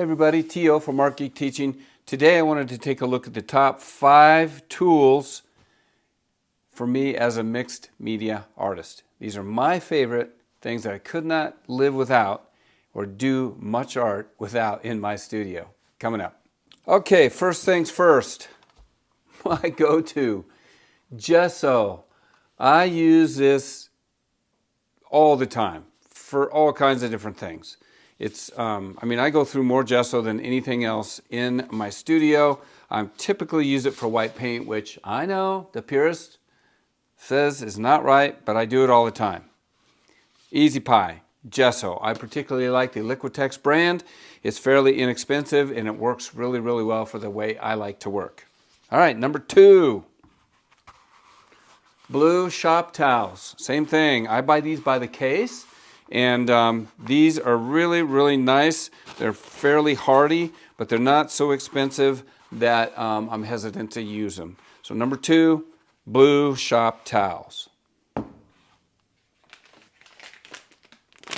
Hey everybody, T.O. from Art Geek Teaching. Today I wanted to take a look at the top 5 tools for me as a mixed media artist. These are my favorite things that I could not live without or do much art without in my studio. Coming up. Okay, first things first, my go-to, Gesso. I use this all the time for all kinds of different things. I go through more gesso than anything else in my studio. I typically use it for white paint, which I know the purist says is not right, but I do it all the time. Easy pie, gesso. I particularly like the Liquitex brand. It's fairly inexpensive and it works really, really well for the way I like to work. All right, number 2. Blue shop towels. Same thing. I buy these by the case. And these are really, really nice. They're fairly hardy, but they're not so expensive that I'm hesitant to use them. So number 2, blue shop towels.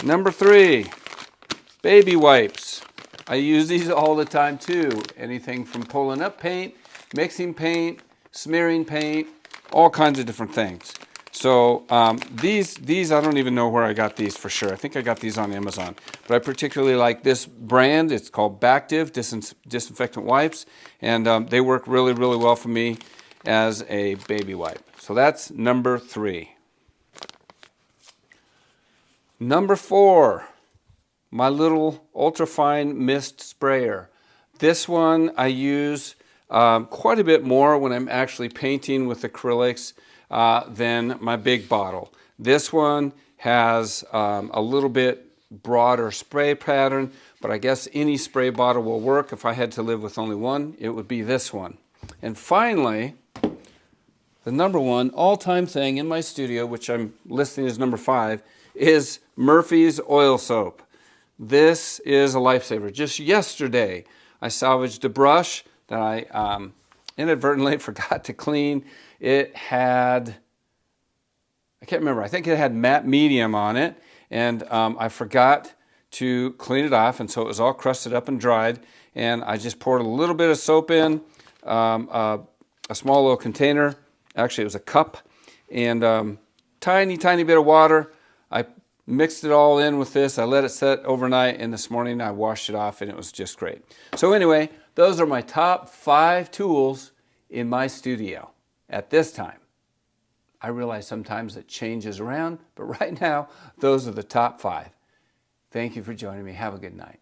Number 3, baby wipes. I use these all the time too. Anything from pulling up paint, mixing paint, smearing paint, all kinds of different things. So these I don't even know where I got these for sure. I think I got these on Amazon. But I particularly like this brand. It's called Bactive Disinfectant Wipes. And they work really, really well for me as a baby wipe. So that's number 3. Number 4, my little Ultrafine mist sprayer. This one I use quite a bit more when I'm actually painting with acrylics than my big bottle. This one has a little bit broader spray pattern, but I guess any spray bottle will work. If I had to live with only one, it would be this one. And finally, the number 1 all-time thing in my studio, which I'm listing as number 5, is Murphy's oil soap. This is a lifesaver. Just yesterday, I salvaged a brush that I inadvertently forgot to clean. It had, I can't remember, I think it had matte medium on it, and I forgot to clean it off, and so it was all crusted up and dried, and I just poured a little bit of soap in, a small little container, actually it was a cup, and tiny bit of water. I mixed it all in with this. I let it set overnight, and this morning I washed it off, and it was just great. So anyway, those are my top 5 tools in my studio at this time. I realize sometimes it changes around, but right now, those are the top 5. Thank you for joining me. Have a good night.